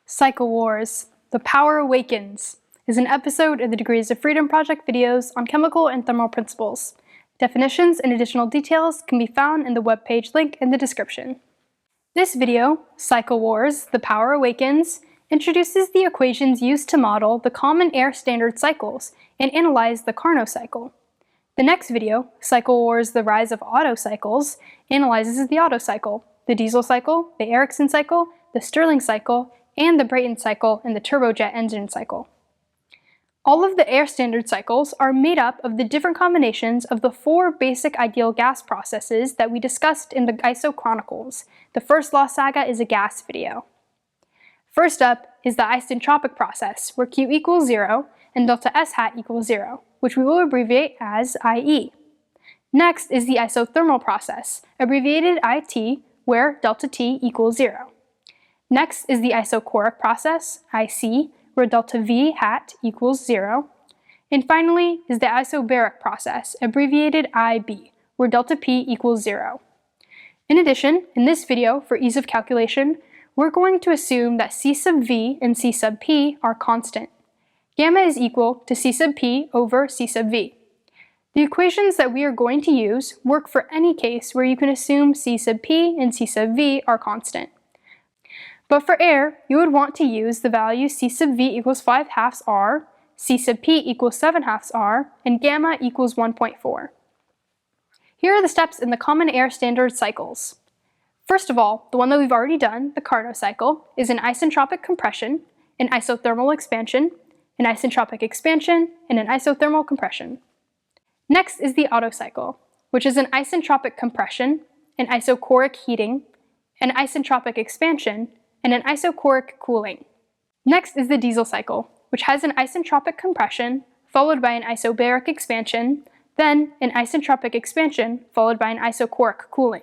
Cycle Wars, The Power Awakens is an episode of the Degrees of Freedom Project videos on chemical and thermal principles. Definitions and additional details can be found in the webpage link in the description. This video, Cycle Wars, The Power Awakens, introduces the equations used to model the common air standard cycles and analyze the Carnot cycle. The next video, Cycle Wars, The Rise of Otto Cycles, analyzes the Otto cycle, the diesel cycle, the Ericsson cycle, the Stirling cycle, and the Brayton cycle and the turbojet engine cycle. All of the air standard cycles are made up of the different combinations of the four basic ideal gas processes that we discussed in the ISO Chronicles. The first law saga is a gas video. First up is the isentropic process, where Q equals 0 and delta S hat equals 0, which we will abbreviate as IE. Next is the isothermal process, abbreviated IT, where delta T equals 0. Next is the isochoric process, IC, where delta V hat equals 0. And finally is the isobaric process, abbreviated IB, where delta P equals 0. In addition, in this video, for ease of calculation, we're going to assume that C sub V and C sub P are constant. Gamma is equal to C sub P over C sub V. The equations that we are going to use work for any case where you can assume C sub P and C sub V are constant. But for air, you would want to use the value C sub V equals 5/2 R, C sub P equals 7/2 R, and gamma equals 1.4. Here are the steps in the common air standard cycles. First of all, the one that we've already done, the Carnot cycle, is an isentropic compression, an isothermal expansion, an isentropic expansion, and an isothermal compression. Next is the Otto cycle, which is an isentropic compression, an isochoric heating, an isentropic expansion, and an isochoric cooling. Next is the diesel cycle, which has an isentropic compression, followed by an isobaric expansion, then an isentropic expansion, followed by an isochoric cooling.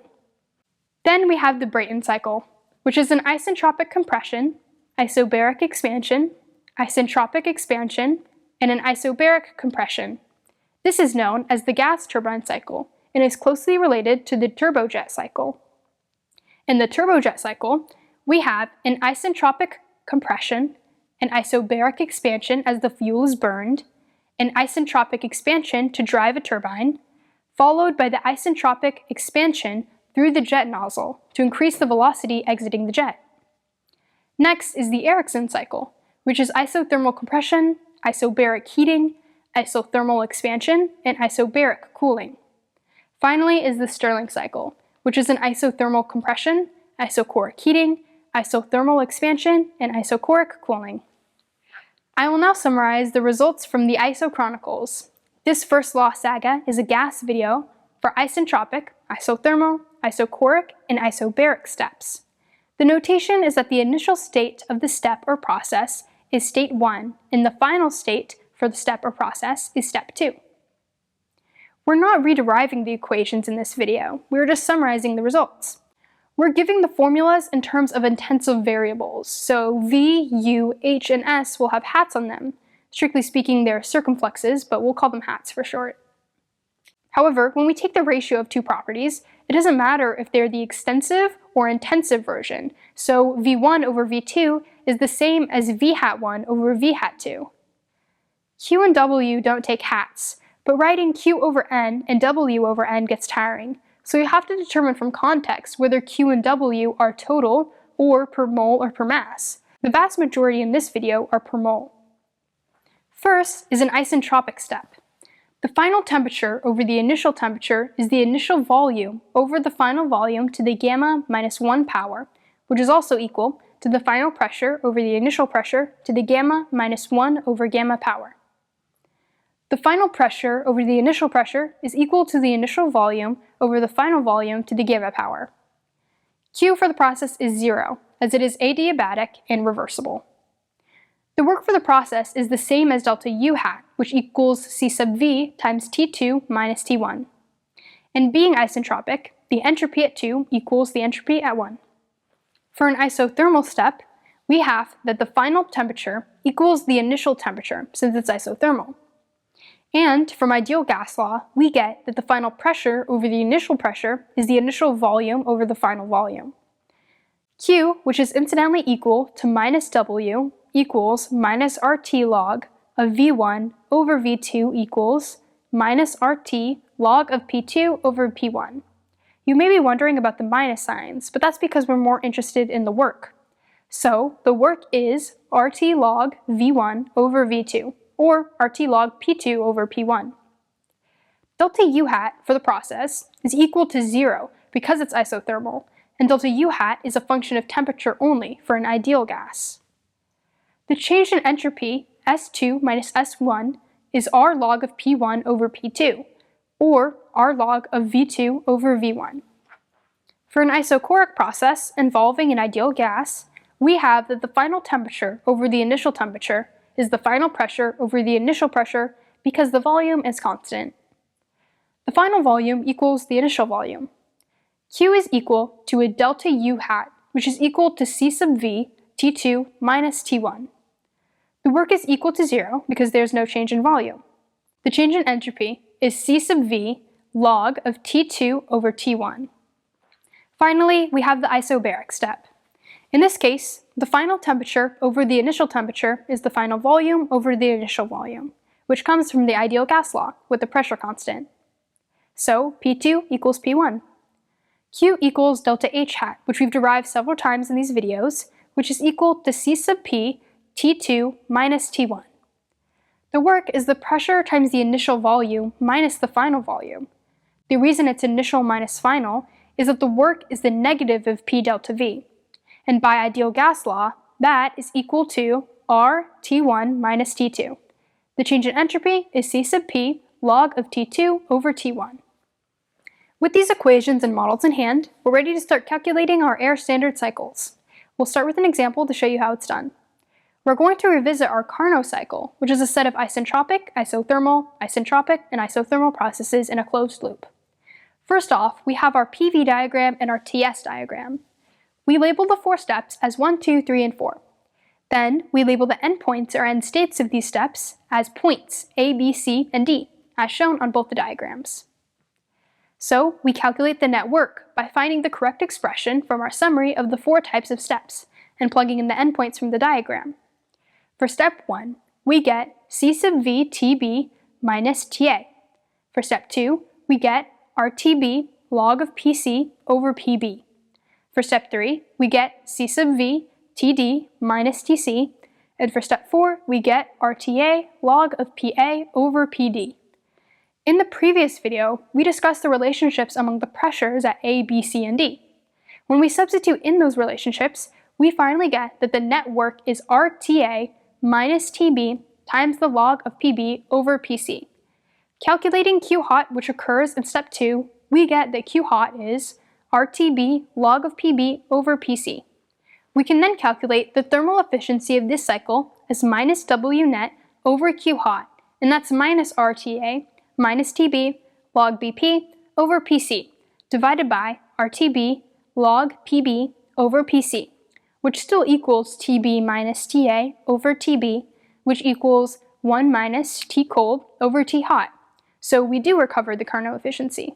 Then we have the Brayton cycle, which is an isentropic compression, isobaric expansion, isentropic expansion, and an isobaric compression. This is known as the gas turbine cycle and is closely related to the turbojet cycle. In the turbojet cycle, we have an isentropic compression, an isobaric expansion as the fuel is burned, an isentropic expansion to drive a turbine, followed by the isentropic expansion through the jet nozzle to increase the velocity exiting the jet. Next is the Ericsson cycle, which is isothermal compression, isobaric heating, isothermal expansion, and isobaric cooling. Finally is the Stirling cycle, which is an isothermal compression, isochoric heating, isothermal expansion, and isochoric cooling. I will now summarize the results from the ISO Chronicles. This first law saga is a gas video for isentropic, isothermal, isochoric, and isobaric steps. The notation is that the initial state of the step or process is state 1, and the final state for the step or process is step 2. We're not re-deriving the equations in this video, we're just summarizing the results. We're giving the formulas in terms of intensive variables, so V, U, H, and S will have hats on them. Strictly speaking, they're circumflexes, but we'll call them hats for short. However, when we take the ratio of two properties, it doesn't matter if they're the extensive or intensive version, so V1 over V2 is the same as V hat 1 over V hat 2. Q and W don't take hats, but writing Q over N and W over N gets tiring, so you have to determine from context whether Q and W are total or per mole or per mass. The vast majority in this video are per mole. First is an isentropic step. The final temperature over the initial temperature is the initial volume over the final volume to the gamma minus 1 power, which is also equal to the final pressure over the initial pressure to the gamma minus 1 over gamma power. The final pressure over the initial pressure is equal to the initial volume over the final volume to the gamma power. Q for the process is 0, as it is adiabatic and reversible. The work for the process is the same as delta U hat, which equals C sub V times T2 minus T1. And being isentropic, the entropy at 2 equals the entropy at 1. For an isothermal step, we have that the final temperature equals the initial temperature, since it's isothermal. And from ideal gas law, we get that the final pressure over the initial pressure is the initial volume over the final volume. Q, which is incidentally equal to minus W, equals minus RT log of V1 over V2 equals minus RT log of P2 over P1. You may be wondering about the minus signs, but that's because we're more interested in the work. So the work is RT log V1 over V2, or RT log P2 over P1. Delta U hat for the process is equal to 0 because it's isothermal, and delta U hat is a function of temperature only for an ideal gas. The change in entropy, S2 minus S1, is R log of P1 over P2, or R log of V2 over V1. For an isochoric process involving an ideal gas, we have that the final temperature over the initial temperature is the final pressure over the initial pressure because the volume is constant. The final volume equals the initial volume. Q is equal to a delta U hat, which is equal to C sub V T2 minus T1. The work is equal to 0 because there's no change in volume. The change in entropy is C sub V log of T2 over T1. Finally, we have the isobaric step. In this case, the final temperature over the initial temperature is the final volume over the initial volume, which comes from the ideal gas law with the pressure constant. So P2 equals P1. Q equals delta H hat, which we've derived several times in these videos, which is equal to C sub P T2 minus T1. The work is the pressure times the initial volume minus the final volume. The reason it's initial minus final is that the work is the negative of P delta V. And by ideal gas law, that is equal to R T1 minus T2. The change in entropy is C sub P log of T2 over T1. With these equations and models in hand, we're ready to start calculating our air standard cycles. We'll start with an example to show you how it's done. We're going to revisit our Carnot cycle, which is a set of isentropic, isothermal, isentropic, and isothermal processes in a closed loop. First off, we have our PV diagram and our TS diagram. We label the 4 steps as 1, 2, 3, and 4. Then, we label the endpoints or end states of these steps as points A, B, C, and D, as shown on both the diagrams. So, we calculate the net work by finding the correct expression from our summary of the 4 types of steps and plugging in the endpoints from the diagram. For step 1, we get C sub V TB minus TA. For step 2, we get RTB log of PC over PB. For step 3, we get C sub V TD minus TC. And for step 4, we get RTA log of PA over PD. In the previous video, we discussed the relationships among the pressures at A, B, C, and D. When we substitute in those relationships, we finally get that the net work is RTA minus TB times the log of PB over PC. Calculating Q hot, which occurs in step 2, we get that Q hot is RTB log of PB over PC. We can then calculate the thermal efficiency of this cycle as minus W net over Q hot, and that's minus RTA minus TB log BP over PC, divided by RTB log PB over PC, which still equals TB minus TA over TB, which equals 1 minus T cold over T hot. So we do recover the Carnot efficiency.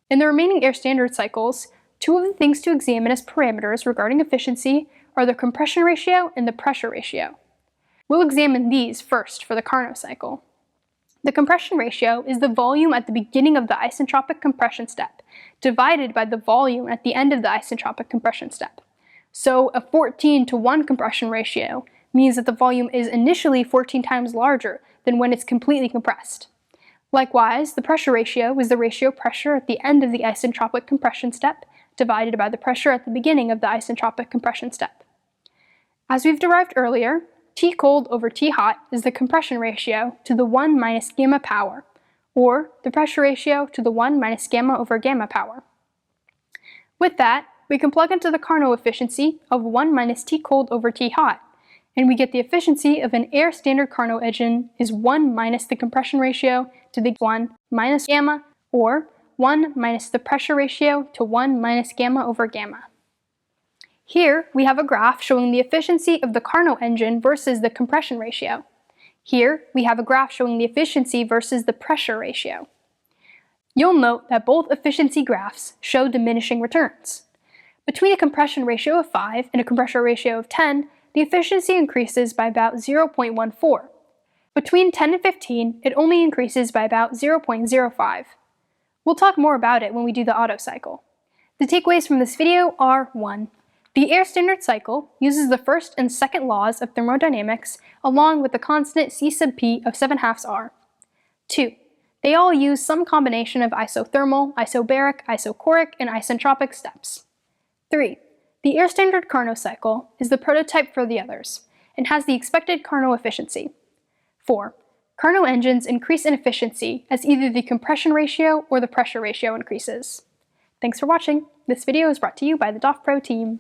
In the remaining air standard cycles, 2 of the things to examine as parameters regarding efficiency are the compression ratio and the pressure ratio. We'll examine these first for the Carnot cycle. The compression ratio is the volume at the beginning of the isentropic compression step, divided by the volume at the end of the isentropic compression step. So a 14:1 compression ratio means that the volume is initially 14 times larger than when it's completely compressed. Likewise, the pressure ratio is the ratio pressure at the end of the isentropic compression step divided by the pressure at the beginning of the isentropic compression step. As we've derived earlier, T cold over T hot is the compression ratio to the 1 minus gamma power, or the pressure ratio to the 1 minus gamma over gamma power. With that, we can plug into the Carnot efficiency of 1 minus T cold over T hot, and we get the efficiency of an air standard Carnot engine is 1 minus the compression ratio to the 1 minus gamma, or 1 minus the pressure ratio to 1 minus gamma over gamma. Here, we have a graph showing the efficiency of the Carnot engine versus the compression ratio. Here, we have a graph showing the efficiency versus the pressure ratio. You'll note that both efficiency graphs show diminishing returns. Between a compression ratio of 5 and a compression ratio of 10, the efficiency increases by about 0.14. Between 10 and 15, it only increases by about 0.05. We'll talk more about it when we do the Otto cycle. The takeaways from this video are 1. The Air-Standard cycle uses the first and second laws of thermodynamics along with the constant C sub p of 7/2 R. 2. They all use some combination of isothermal, isobaric, isochoric, and isentropic steps. 3. The Air-Standard Carnot cycle is the prototype for the others and has the expected Carnot efficiency. 4. Carnot engines increase in efficiency as either the compression ratio or the pressure ratio increases. Thanks for watching. This video is brought to you by the DOFPro team.